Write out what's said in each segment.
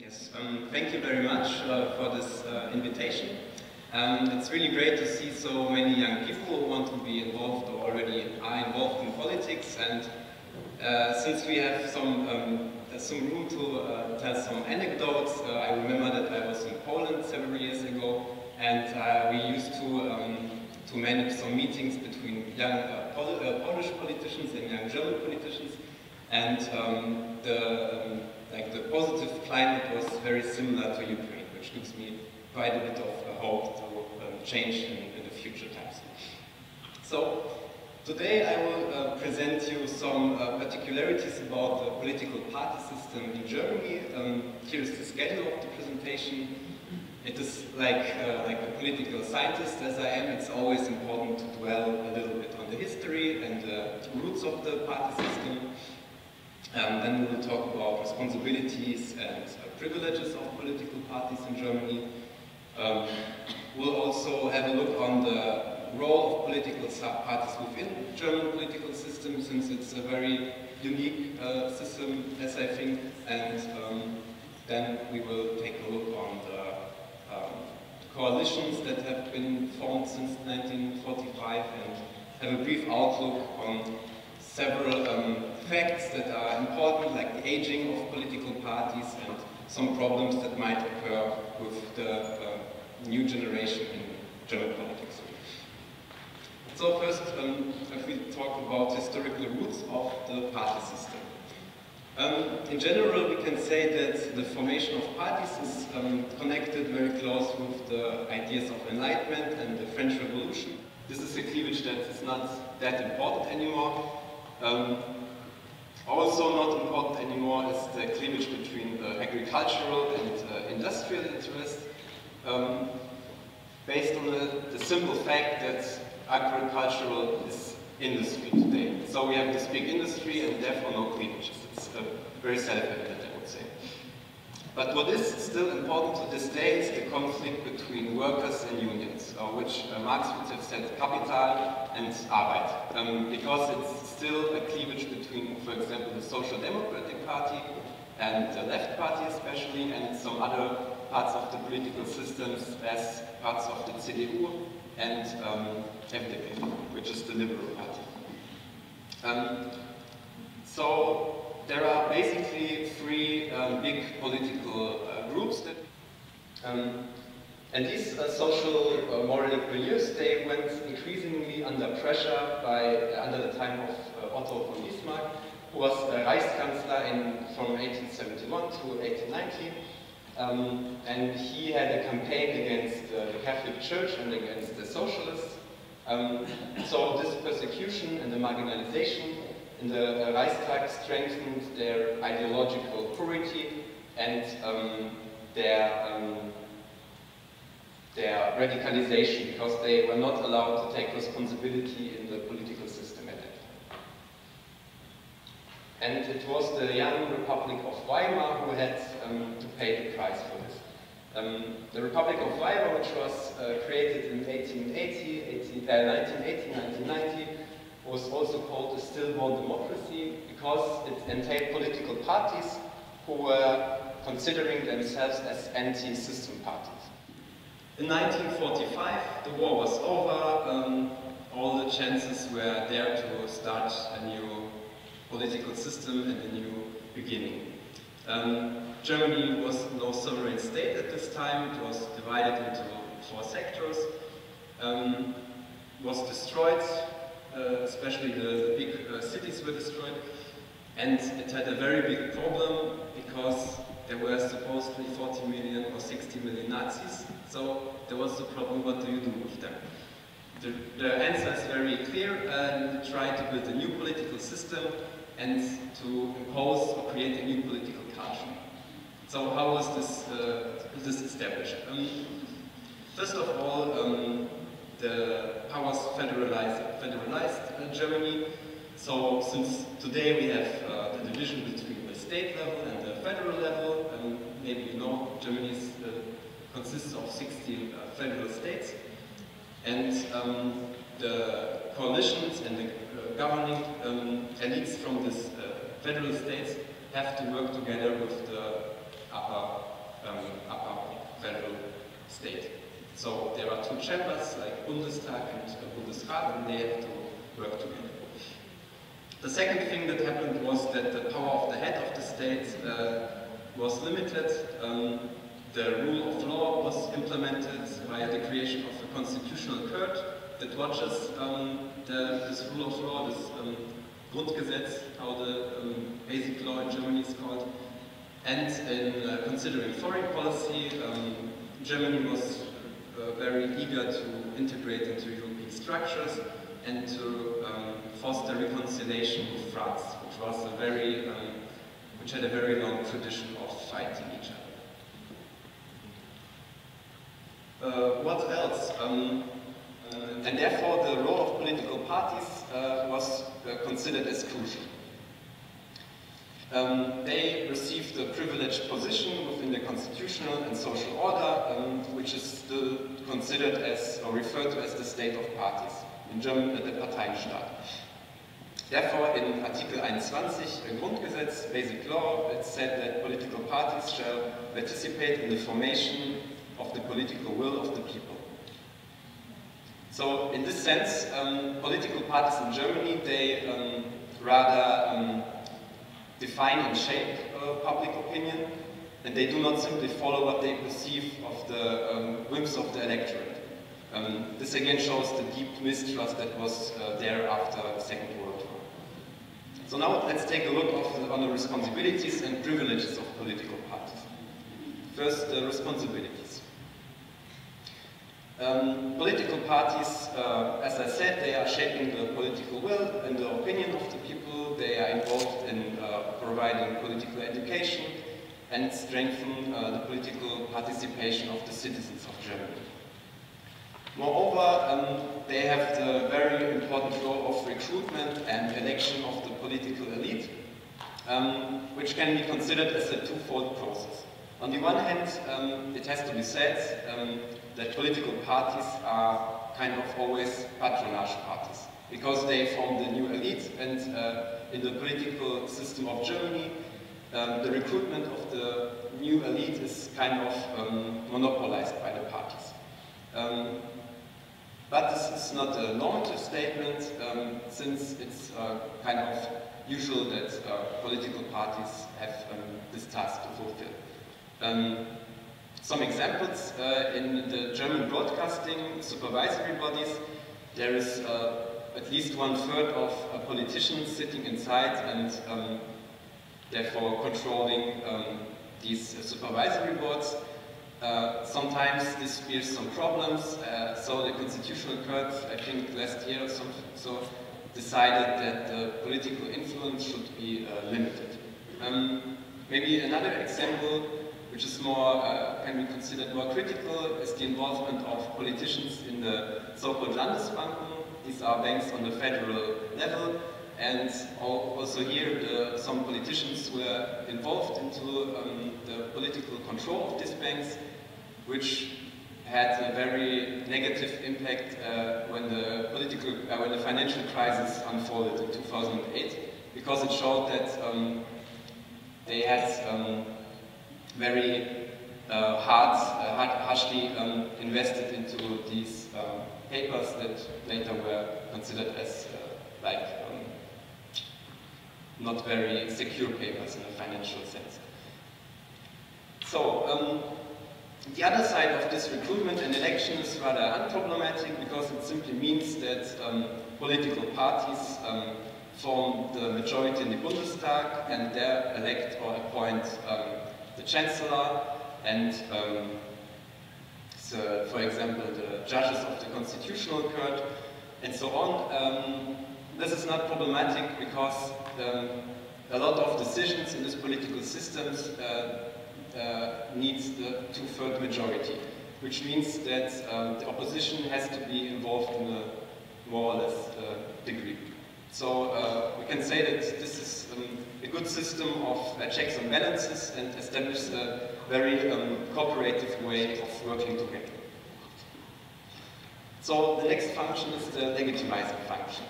Yes, thank you very much for this invitation. It's really great to see so many young people who want to be involved or already are involved in politics, and since we have some room to tell some anecdotes, I remember that I was in Poland several years ago, and we used to manage some meetings between young Polish politicians and young German politicians, and the positive climate was very similar to Ukraine, which gives me quite a bit of hope to change in the future times. So today I will present you some particularities about the political party system in Germany. Here is the schedule of the presentation. It is like a political scientist as I am, it's always important to dwell a little bit on the history and the roots of the party system. Then we will talk about responsibilities and privileges of political parties in Germany. We'll also have a look on the role of political parties within the German political system, since it's a very unique system, as I think. And then we will take a look on the coalitions that have been formed since 1945 and have a brief outlook on several facts that are important, like the aging of political parties and some problems that might occur with the new generation in German politics. So first, if we talk about historical roots of the party system. In general, we can say that the formation of parties is connected very close with the ideas of Enlightenment and the French Revolution. This is a cleavage that is not that important anymore. Also not important anymore is the cleavage between agricultural and industrial interest, based on the simple fact that agricultural is industry today. So we have this big industry and therefore no cleavages. It's very self-evident, I would say. But what is still important to this day is the conflict between workers and unions, which Marx would have said Kapital and Arbeit, because it's still a cleavage between, for example, the Social Democratic Party and the Left Party especially, and some other parts of the political systems as parts of the CDU and FDP, which is the Liberal Party. So there are basically three big political groups that, and these social moral milieus, they went increasingly under pressure under the time of Otto von Bismarck, who was Reichskanzler from 1871 to 1890, and he had a campaign against the Catholic Church and against the socialists. So this persecution and the marginalization in the Reichstag strengthened their ideological purity and their radicalization, because they were not allowed to take responsibility in the political system at that time. And it was the young Republic of Weimar who had to pay the price for this. The Republic of Weimar, which was created in 1980, 1990, was also called a stillborn democracy because it entailed political parties who were considering themselves as anti-system parties. In 1945, the war was over. All the chances were there to start a new political system and a new beginning. Germany was no sovereign state at this time. It was divided into 4 sectors. Was destroyed. Especially the big cities were destroyed, and it had a very big problem because there were supposedly 40 million or 60 million Nazis. So there was the problem, what do you do with them? The answer is very clear, you try to build a new political system and to impose or create a new political culture. So how was this established? First of all, the powers federalized Germany. So since today we have the division between the state level and the federal level, maybe you know Germany consists of 16 federal states, and the coalitions and the governing elites from these federal states have to work together with the upper upper federal state. So there are two chambers, like Bundestag and Bundesrat, and they have to work together. The second thing that happened was that the power of the head of the state was limited. The rule of law was implemented via the creation of a constitutional court that watches this rule of law, this Grundgesetz, how the basic law in Germany is called. And in considering foreign policy, Germany was very eager to integrate into European structures and to foster reconciliation with France, which had a very long tradition of fighting each other. What else? And therefore the role of political parties was considered as crucial. They received a privileged position within the constitutional and social order, which is still considered as, or referred to as, the state of parties. In German, the Parteienstaat. Therefore, in Artikel 21 Grundgesetz, basic law, it said that political parties shall participate in the formation of the political will of the people. So, in this sense, political parties in Germany, they rather define and shape public opinion, and they do not simply follow what they perceive of the whims of the electorate. This again shows the deep mistrust that was there after the Second World War. So now let's take a look on the responsibilities and privileges of political parties. First, the responsibilities. Political parties, as I said, they are shaping the political will and the opinion of the people. They are involved in providing political education and strengthen the political participation of the citizens of Germany. Moreover, they have the very important role of recruitment and election of the political elite, which can be considered as a twofold process. On the one hand, it has to be said that political parties are kind of always patronage parties, because they form the new elite, and in the political system of Germany, the recruitment of the new elite is kind of monopolized by the parties. But this is not a normative statement, since it's kind of usual that political parties have this task to fulfill. Some examples, in the German broadcasting supervisory bodies, there is at least 1/3 of politicians sitting inside and therefore controlling these supervisory boards. Sometimes this bears some problems, so the Constitutional Court, I think last year or something, so decided that the political influence should be limited. Maybe another example, which is more, can be considered more critical, is the involvement of politicians in the so-called Landesbanken. These are banks on the federal level, and also here some politicians were involved into the political control of these banks, which had a very negative impact when the financial crisis unfolded in 2008, because it showed that they had very harshly invested into these papers that later were considered as not very secure papers in a financial sense. So the other side of this recruitment and election is rather unproblematic, because it simply means that political parties form the majority in the Bundestag and there elect or appoint the Chancellor and, for example, the judges of the Constitutional Court and so on. This is not problematic because a lot of decisions in these political systems needs the 2/3 majority, which means that the opposition has to be involved in a more or less degree. So we can say that this is a good system of checks and balances and establishes a very cooperative way of working together. So the next function is the legitimizing function.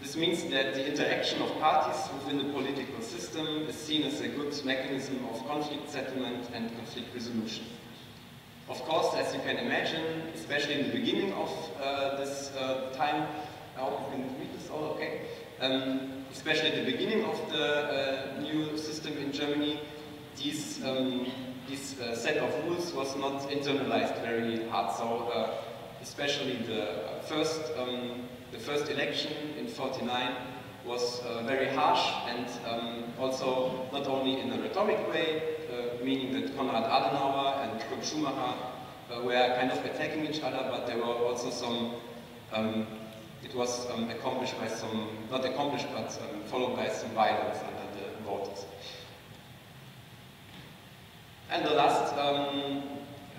This means that the interaction of parties within the political system is seen as a good mechanism of conflict settlement and conflict resolution. Of course, as you can imagine, especially in the beginning of this time, I hope you can read this all okay, especially at the beginning of the new system in Germany, this set of rules was not internalized very hard. So especially the first election in '49 was very harsh, and also not only in a rhetoric way, meaning that Konrad Adenauer and Kurt Schumacher were kind of attacking each other, but there were also some, it was accomplished by some, not accomplished, but followed by some violence under the voters. And the last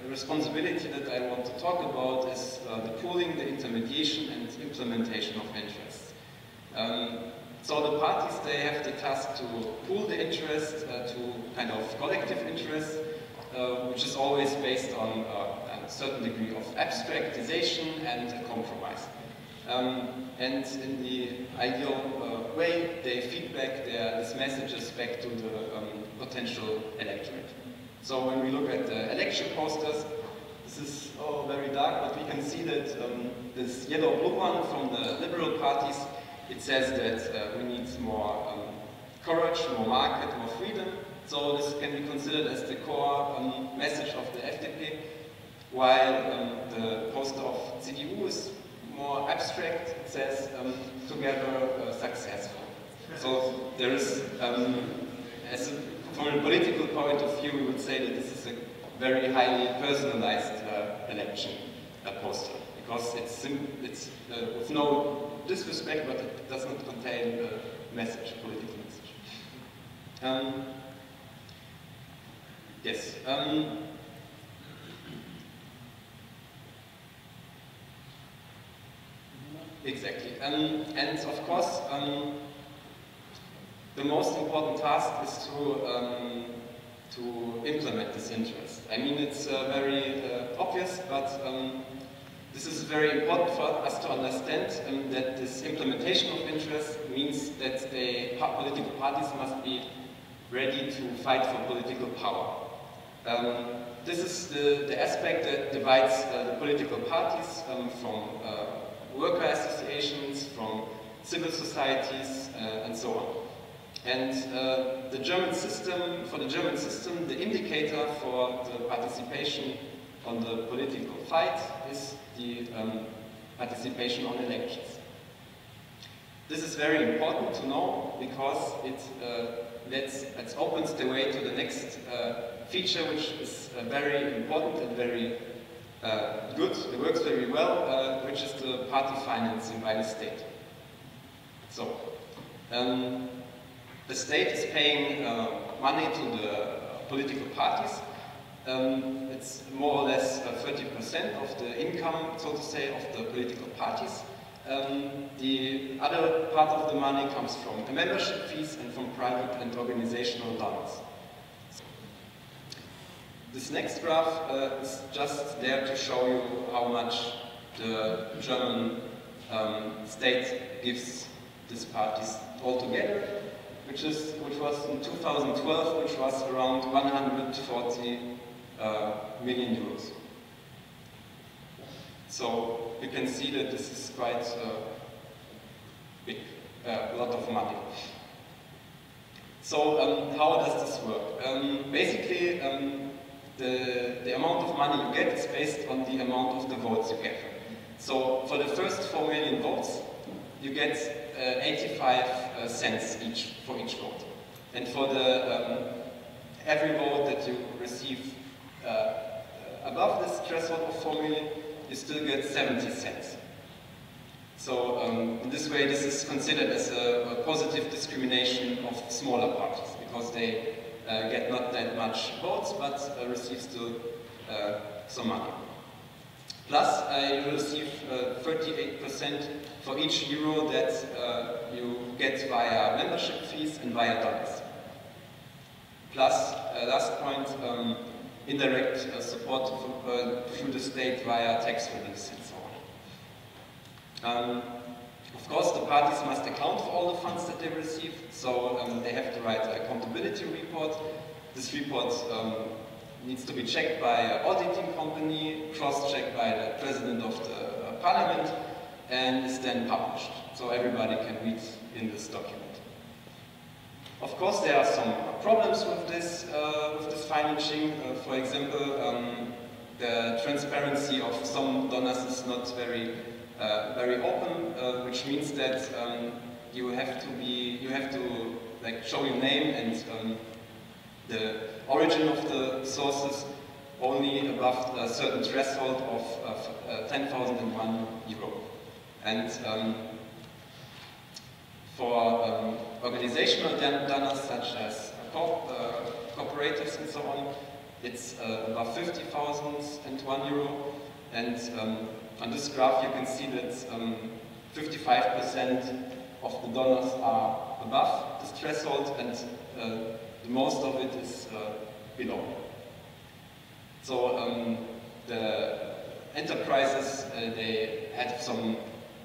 responsibility that I want to talk about is the pooling, the intermediation, and implementation of interests. So the parties, they have the task to pool the interest to kind of collective interest, which is always based on a certain degree of abstractization and a compromise. And in the ideal way, they feed back these messages back to the potential electorate. So when we look at the election posters, this is all very dark, but we can see that this yellow-blue one from the liberal parties, it says that we need more courage, more market, more freedom. So this can be considered as the core message of the FDP, while the poster of CDU is more abstract. It says together successful. So there is, from a political point of view, we would say that this is a very highly personalized election poster, because it's with no disrespect, but it does not contain a message, a political message. Yes. Exactly. And of course, the most important task is to implement this interest. I mean, it's very obvious, but this is very important for us to understand that this implementation of interest means that the political parties must be ready to fight for political power. This is the aspect that divides the political parties from worker associations, from civil societies, and so on. And the German system, for the German system, the indicator for the participation on the political fight is the participation on elections. This is very important to know, because it opens the way to the next feature, which is very important and very good. It works very well, which is the party financing by the state. So, the state is paying money to the political parties. It's more or less 30% of the income, so to say, of the political parties. The other part of the money comes from the membership fees and from private and organizational donors. This next graph is just there to show you how much the German state gives these parties altogether, which was in 2012, which was around 140 million euros. So you can see that this is quite big, a lot of money. So how does this work? Basically, the amount of money you get is based on the amount of the votes you get. So for the first 4 million votes, you get 85 cents each for each vote. And for the every vote that you receive above this threshold of 4 million, you still get 70 cents. So in this way, this is considered as a positive discrimination of smaller parties, because they get not that much votes, but receive still some money. Plus, you receive 38% for each euro that you get via membership fees and via donors. Plus, last point, indirect support through the state via tax reliefs and so on. Of course, the parties must account for all the funds that they receive, so they have to write an accountability report. This report needs to be checked by an auditing company, cross-checked by the president of the parliament, and is then published, so everybody can read in this document. Of course, there are some problems with this financing. For example, the transparency of some donors is not very open, which means that you have to like show your name and the origin of the sources only above a certain threshold of 10,001 euro. And for organizational donors such as cooperatives and so on, it's above 50,001 euro. And on this graph you can see that 55% of the donors are above this threshold, and most of it is below. So the enterprises, they have some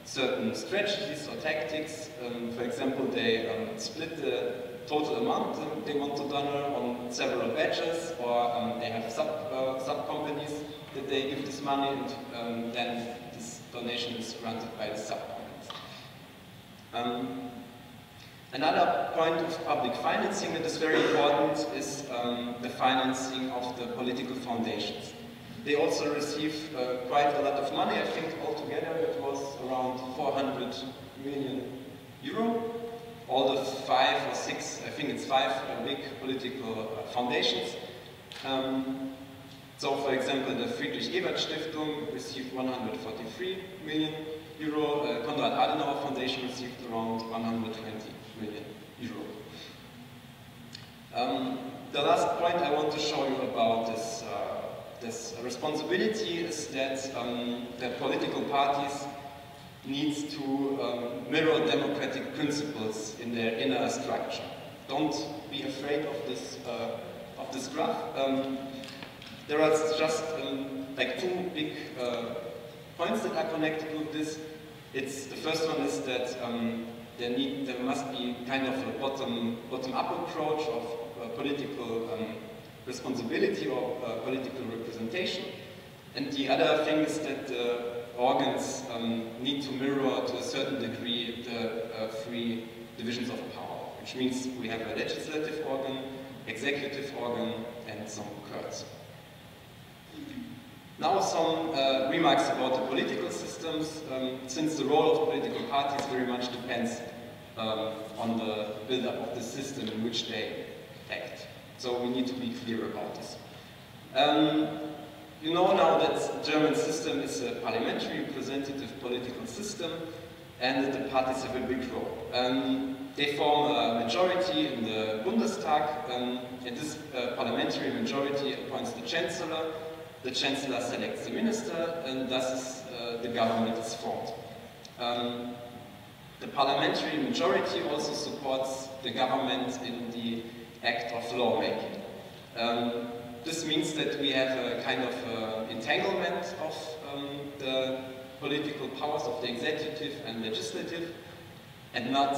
certain strategies or tactics. For example, they split the total amount they want to donor on several batches, or they have sub-companies that they give this money, and then this donation is granted by the sub-companies. Another point of public financing that is very important is the financing of the political foundations. They also receive quite a lot of money. I think altogether it was around 400 million euro. All the 5 or 6, I think it's 5 big political foundations. So for example, the Friedrich Ebert Stiftung received 143 million euro. Konrad Adenauer Foundation received around 120 million euro. The last point I want to show you about this responsibility is that the political parties need to mirror democratic principles in their inner structure. Don't be afraid of this graph. There are just like two big points that are connected with this. The first one is that there must be kind of a bottom-up approach of political responsibility or political representation. And the other thing is that the organs need to mirror to a certain degree the three divisions of power, which means we have a legislative organ, executive organ, and some courts. Now some remarks about the political systems, since the role of political parties very much depends on the build-up of the system in which they act. So we need to be clear about this. You know now that the German system is a parliamentary representative political system, and that the parties have a big role. They form a majority in the Bundestag, and this parliamentary majority appoints the Chancellor selects the minister, and thus the government is formed. The parliamentary majority also supports the government in the act of lawmaking. This means that we have a kind of entanglement of the political powers of the executive and legislative, and not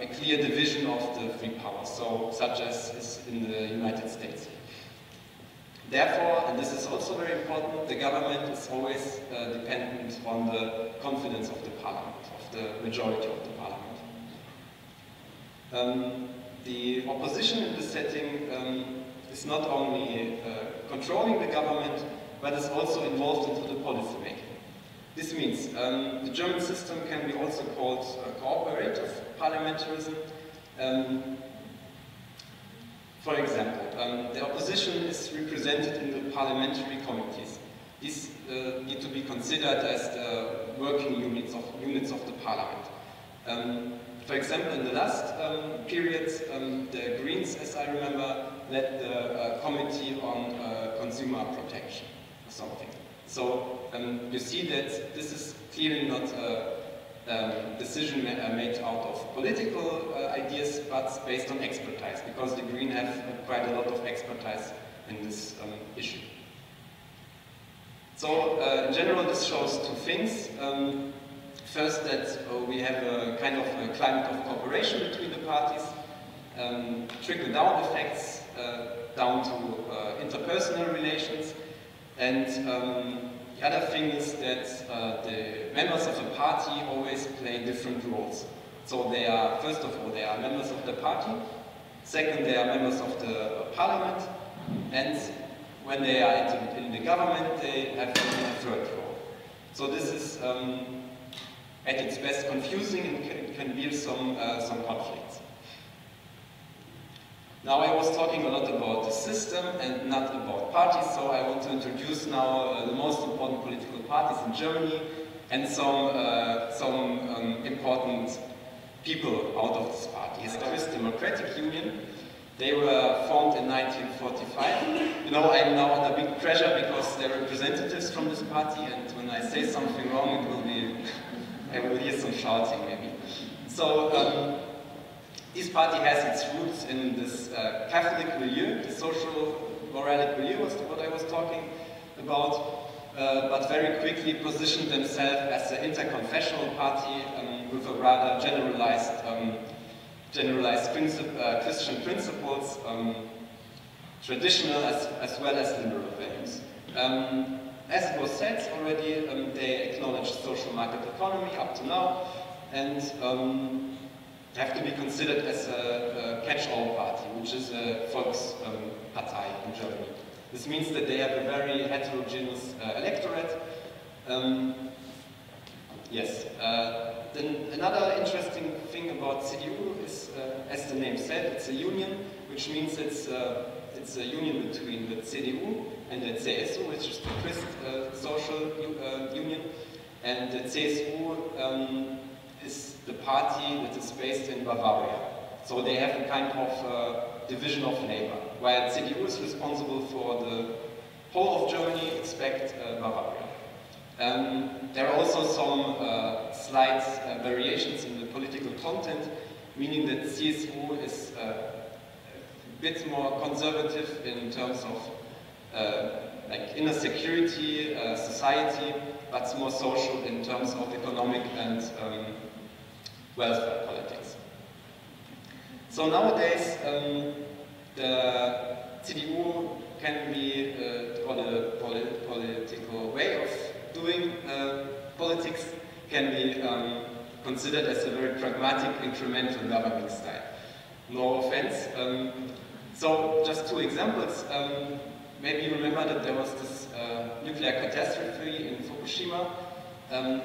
a clear division of the three powers, so such as is in the United States. Therefore, and this is also very important, the government is always dependent on the confidence of the parliament, of the majority of the parliament. The opposition in this setting is not only controlling the government, but is also involved into the policy making. This means the German system can be also called cooperative parliamentarism. For example, the opposition is represented in the parliamentary committees. These need to be considered as the working units of the parliament. For example, in the last period, the Greens, as I remember, led the committee on consumer protection or something. So you see that this is clearly not a decision made out of political ideas, but based on expertise, because the Greens have quite a lot of expertise in this issue. So in general, this shows two things. First, that we have a kind of a climate of cooperation between the parties, trickle-down effects down to interpersonal relations, and the other thing is that the members of the party always play different roles. So they are, first of all, they are members of the party, second, they are members of the parliament, and when they are in the government, they have a third role. So this is at its best confusing and can build some conflicts. Now I was talking a lot about the system and not about parties, so I want to introduce now the most important political parties in Germany and some important people out of this party. The Swiss Democratic Union. They were formed in 1945. You know, I'm now under big pressure because they're representatives from this party, and when I say something wrong, it will be, I will hear some shouting maybe. So this party has its roots in this Catholic milieu, the social moralic milieu was what I was talking about, but very quickly positioned themselves as an interconfessional party with a rather generalized Christian principles, traditional as well as liberal values. As it was said already, they acknowledge social market economy up to now, and have to be considered as a catch-all party, which is a Volkspartei in Germany. This means that they have a very heterogeneous electorate. Yes. Then another interesting thing about CDU is, as the name said, it's a union, which means it's a union between the CDU and the CSU, which is the Christ Social Union, and the CSU is the party that is based in Bavaria. So they have a kind of division of labor, while CDU is responsible for the whole of Germany, except Bavaria. There are also some slight variations in the political content, meaning that CSU is a bit more conservative in terms of like inner security, society, but more social in terms of economic and welfare politics. So nowadays, the CDU can be, or the political way of doing politics can be considered as a very pragmatic, incremental governing style. No offense. So just two examples. Maybe you remember that there was this nuclear catastrophe in Fukushima.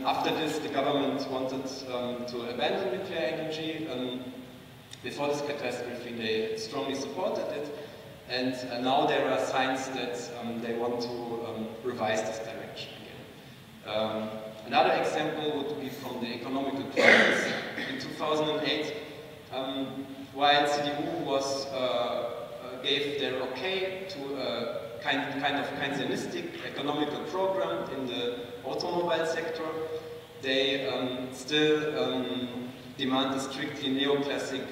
After this, the government wanted to abandon nuclear energy. Before this catastrophe, they strongly supported it. And now there are signs that they want to revise this direction again. Another example would be from the economic crisis in 2008, while CDU gave their okay to a kind of Keynesianistic economical program in the automobile sector. They still demand a strictly neoclassic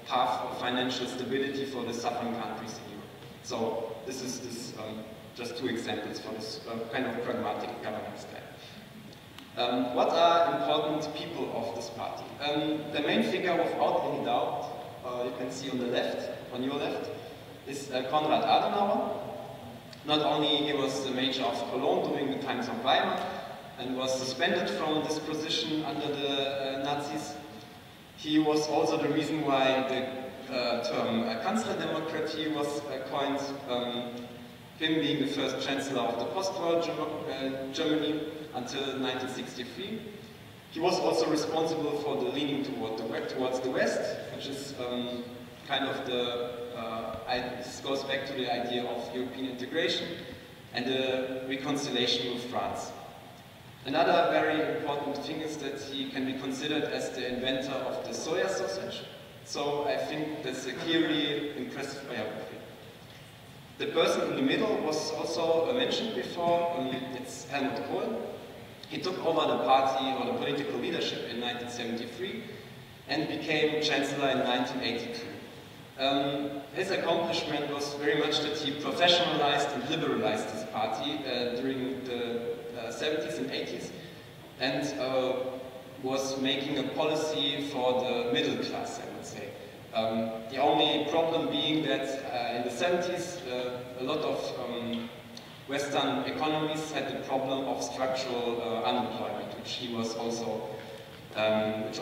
path of financial stability for the southern countries in Europe. So this is just two examples for this kind of pragmatic governing style. What are important people of this party? The main figure, without any doubt, you can see on the left, on your left, is Konrad Adenauer. Not only he was the mayor of Cologne during the times of Weimar and was suspended from this position under the Nazis, he was also the reason why the term Kanzlerdemokratie was coined, him being the first chancellor of the post-war Germany until 1963. He was also responsible for the leaning towards the West, which is kind of the, this goes back to the idea of European integration and the reconciliation with France. Another very important thing is that he can be considered as the inventor of the soya sausage. So I think that's a clearly impressive biography. The person in the middle was also mentioned before, it's Helmut Kohl. He took over the party or the political leadership in 1973 and became chancellor in 1982. His accomplishment was very much that he professionalized and liberalized his party during the 70s and 80s. And was making a policy for the middle class, I would say. The only problem being that in the 70s, a lot of Western economies had the problem of structural unemployment, which he also had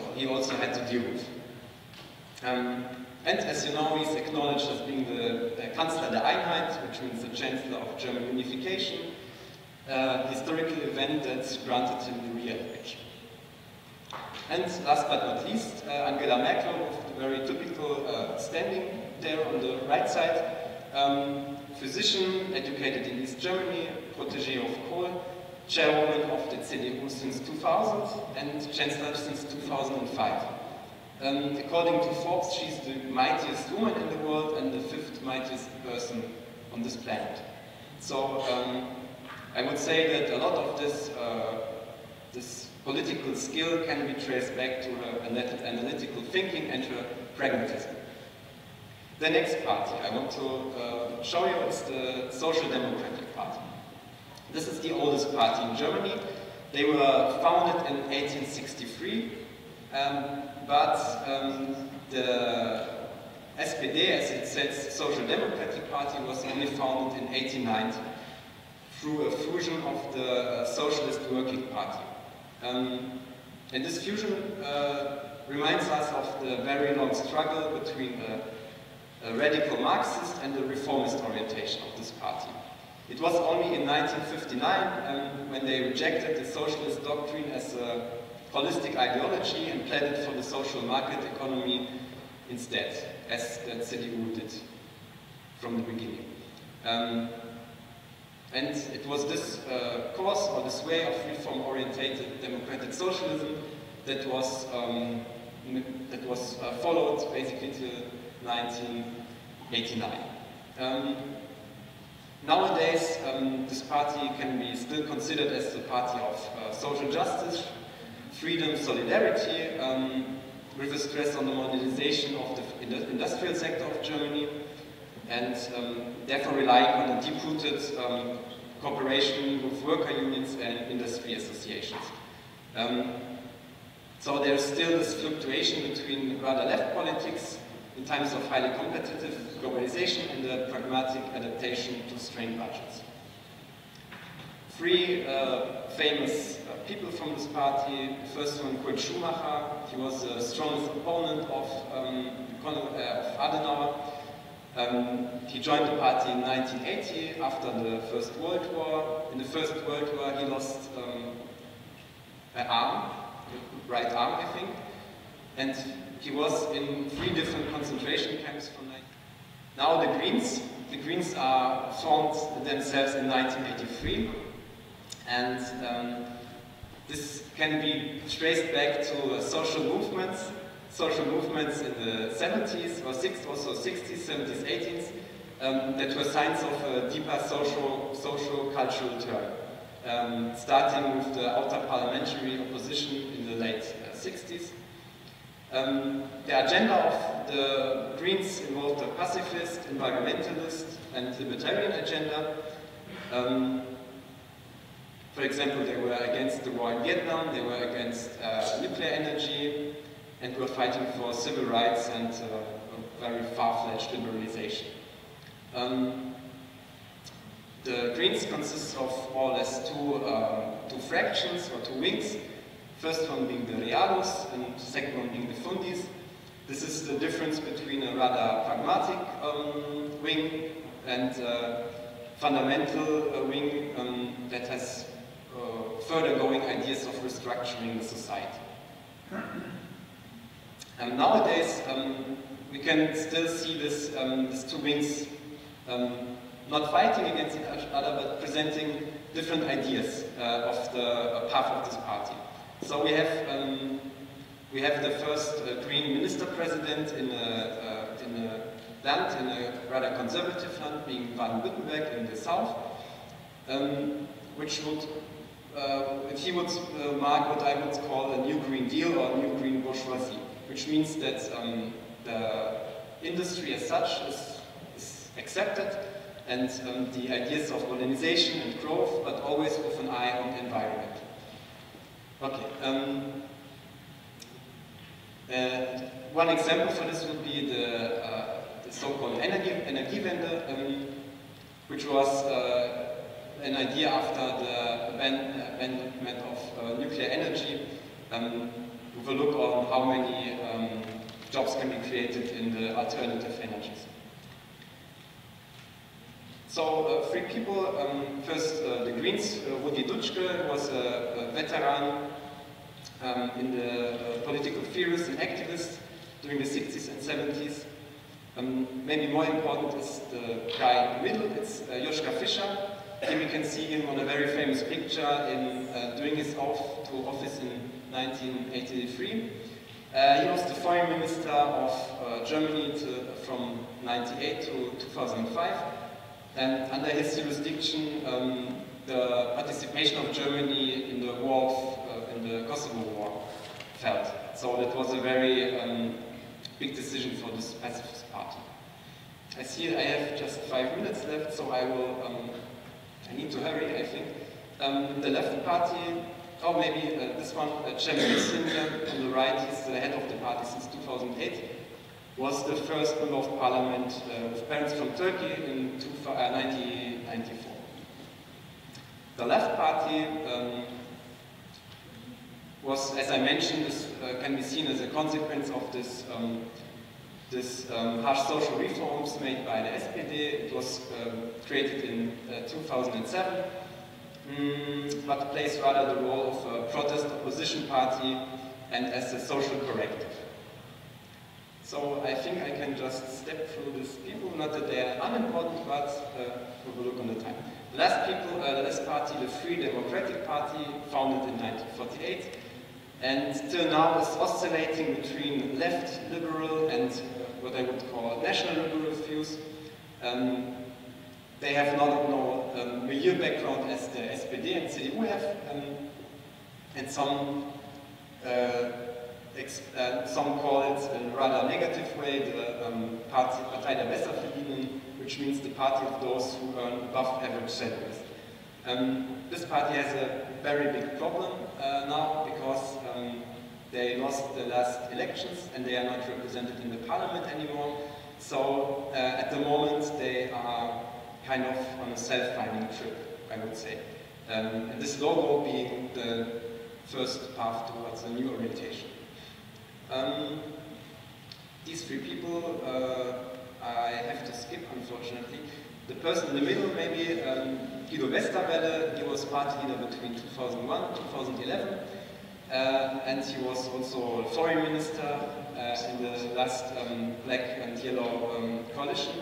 to deal with. And as you know, he's acknowledged as being the Kanzler der Einheit, which means the Chancellor of German Unification, historical event that granted him the re-election. And last but not least, Angela Merkel, with the very typical standing there on the right side, physician, educated in East Germany, protégé of Kohl, chairwoman of the CDU since 2000 and chancellor since 2005. According to Forbes, she's the mightiest woman in the world and the 5th mightiest person on this planet. So I would say that a lot of this political skill can be traced back to her analytical thinking and her pragmatism. The next party I want to show you is the Social Democratic Party. This is the oldest party in Germany. They were founded in 1863, but the SPD, as it says, Social Democratic Party, was only founded in 1890 through a fusion of the Socialist Working Party. And this fusion reminds us of the very long struggle between a radical Marxist and a reformist orientation of this party. It was only in 1959 when they rejected the socialist doctrine as a holistic ideology and pleaded for the social market economy instead, as the CDU did from the beginning. And it was this course, or this way of reform-orientated democratic socialism that was followed basically till 1989. Nowadays, this party can be still considered as the party of social justice, freedom, solidarity, with a stress on the modernization of the industrial sector of Germany, and therefore relying on a deep-rooted cooperation with worker unions and industry associations. So there's still this fluctuation between rather left politics in times of highly competitive globalization and the pragmatic adaptation to strained budgets. Three famous people from this party. The first one, Kurt Schumacher. He was the strongest opponent of Adenauer. He joined the party in 1980 after the First World War. In the First World War, he lost an arm, right arm, I think, and he was in 3 different concentration camps from now the Greens. The Greens are formed themselves in 1983, and this can be traced back to social movements in the 70s, or 60s, 70s, 80s, that were signs of a deeper social-cultural turn, starting with the outer parliamentary opposition in the late 60s. The agenda of the Greens involved a pacifist, environmentalist, and libertarian agenda. For example, they were against the war in Vietnam, they were against nuclear energy, and were fighting for civil rights and a very far-fetched liberalization. The Greens consists of more or less two fractions, or 2 wings. First one being the Realos, and the second one being the Fundis. This is the difference between a rather pragmatic wing and a fundamental wing that has further going ideas of restructuring the society. And nowadays, we can still see this, these 2 wings not fighting against each other, but presenting different ideas of the path of this party. So we have the first Green minister president in a land, in a rather conservative land, being Baden-Württemberg in the south, which would, he would mark what I would call a new Green Deal or a new Green bourgeoisie, which means that the industry as such is accepted, and the ideas of modernization and growth, but always with an eye on the environment. Okay, One example for this would be the so-called Energiewende, which was an idea after the abandonment of nuclear energy, with a look on how many jobs can be created in the alternative energies. So, three people. First, the Greens, Rudi Dutschke, who was a veteran in the political theorist and activist during the 60s and 70s. Maybe more important is the guy in the middle, it's Joschka Fischer. Here we can see him on a very famous picture in doing his oath to office in 1983. He was the foreign minister of Germany from 1998 to 2005. And under his jurisdiction, the participation of Germany in the war, in the Kosovo War, fell. So that was a very big decision for this pacifist party. I see I have just 5 minutes left, so I need to hurry, I think. The left party, or maybe this one, Cem Özdemir on the right, he's the head of the party since 2008. Was the first member of parliament with parents from Turkey in 1994. The left party was, as I mentioned, this can be seen as a consequence of this, harsh social reforms made by the SPD. It was created in 2007, but plays rather the role of a protest opposition party and as a social corrective. So I think I can just step through these people, not that they are unimportant, but we'll look on the time. The last party, the Free Democratic Party, founded in 1948, and till now is oscillating between left liberal and what I would call national liberal views. They have no milieu background as the SPD and CDU have, and some call it in a rather negative way the Partei der Besserverdienenden, which means the party of those who earn above average salaries. This party has a very big problem now because they lost the last elections and they are not represented in the parliament anymore. So at the moment they are kind of on a self-finding trip, I would say. And this logo being the first path towards a new orientation. These three people I have to skip, unfortunately. The person in the middle, maybe Guido Westerwelle. He was party leader between 2001 and 2011, and he was also foreign minister in the last black and yellow coalition.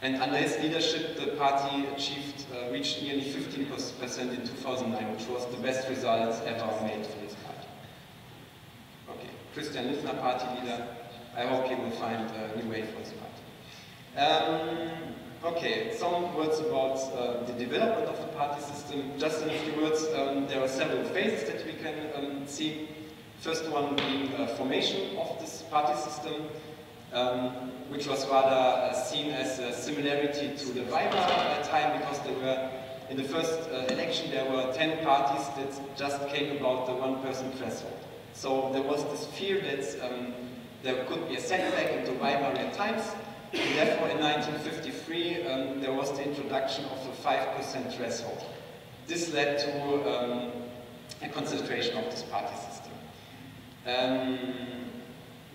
And under his leadership, the party reached nearly 15% in 2009, which was the best results ever made for this party. Okay, Christian Lindner, party leader. I hope he will find a new way for his party. Okay, some words about the development of the party system. Just in a few words, there are several phases that we can see. First one being formation of this party system, which was rather seen as a similarity to the Weimar time, because there were, in the first election, there were 10 parties that just came about the 1% threshold. So there was this fear that there could be a setback into Weimarian times. And therefore, in 1953, there was the introduction of the 5% threshold. This led to a concentration of this party system.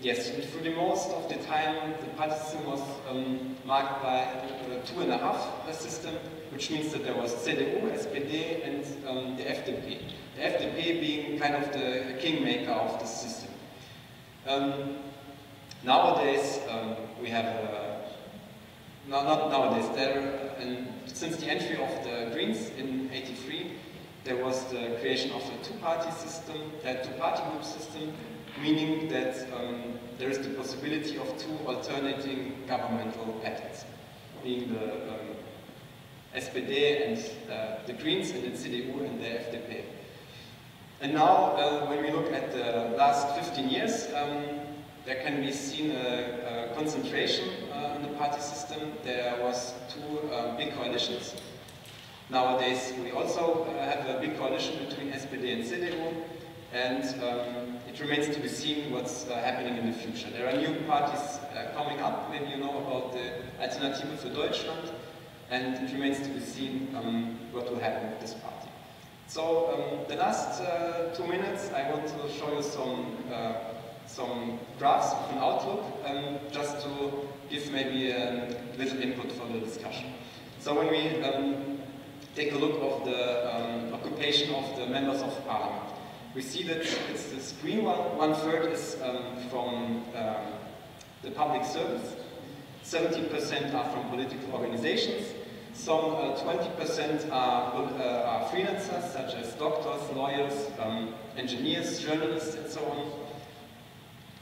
Yes, and through the most of the time, the party system was marked by a 2.5 system, which means that there was CDU, SPD, and the FDP. The FDP being kind of the kingmaker of the system. Nowadays, we have not nowadays. Since the entry of the Greens in '83, there was the creation of a two-party system, a two-party group system, meaning that there is the possibility of two alternating governmental patterns, being the SPD and the Greens, and the CDU and the FDP. And now, when we look at the last 15 years, there can be seen a concentration in the party system. There was two big coalitions. Nowadays, we also have a big coalition between SPD and CDU. and it remains to be seen what's happening in the future. There are new parties coming up. Maybe you know about the Alternative für Deutschland, and it remains to be seen what will happen with this party. So the last 2 minutes, I want to show you some graphs of an outlook, just to give maybe a little input for the discussion. So when we take a look of the occupation of the members of parliament, we see that it's this green one. 1/3 is from the public service, 70% are from political organizations, some 20% are freelancers, such as doctors, lawyers, engineers, journalists, and so on.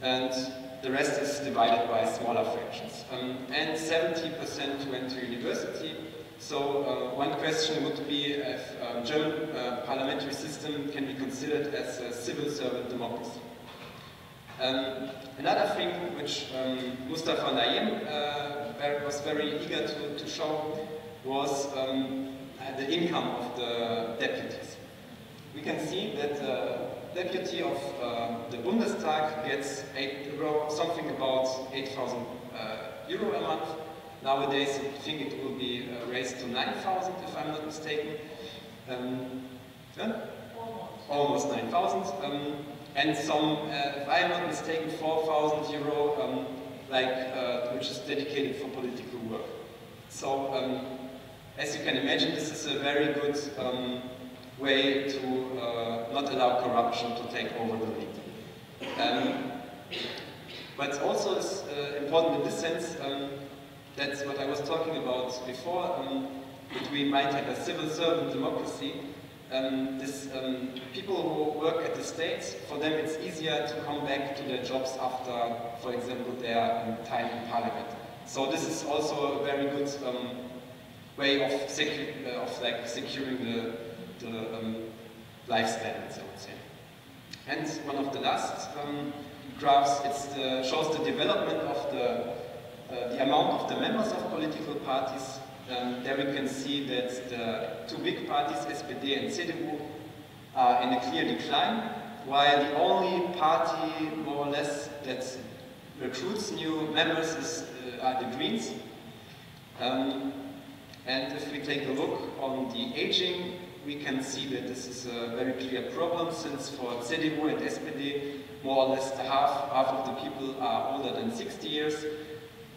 And the rest is divided by smaller fractions. And 70% went to university. So one question would be if German parliamentary system can be considered as a civil servant democracy. Another thing which Mustafa Naim was very eager to show was the income of the deputies. We can see that the deputy of the Bundestag gets something about 8,000 euro a month. Nowadays, I think it will be raised to 9,000, if I'm not mistaken. Almost 9,000. And some, if I'm not mistaken, 4,000 euro, which is dedicated for political work. So, as you can imagine, this is a very good way to not allow corruption to take over the lead. But also it's important in this sense, that's what I was talking about before, that we might have a civil servant democracy. People who work at the state, for them it's easier to come back to their jobs after, for example, their time in parliament. So this is also a very good way of securing the life standards, I would say. And one of the last graphs, shows the development of the amount of the members of political parties. There we can see that the two big parties, SPD and CDU, are in a clear decline, while the only party, more or less, that recruits new members are the Greens. And if we take a look on the aging, we can see that this is a very clear problem, since for CDU and SPD, more or less half of the people are older than 60 years,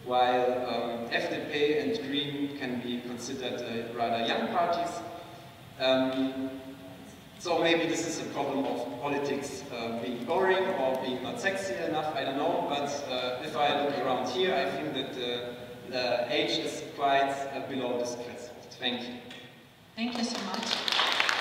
while FDP and Green can be considered rather young parties. So maybe this is a problem of politics being boring or being not sexy enough, I don't know, but if I look around here, I think that the age is quite below this threshold. Thank you. Thank you so much.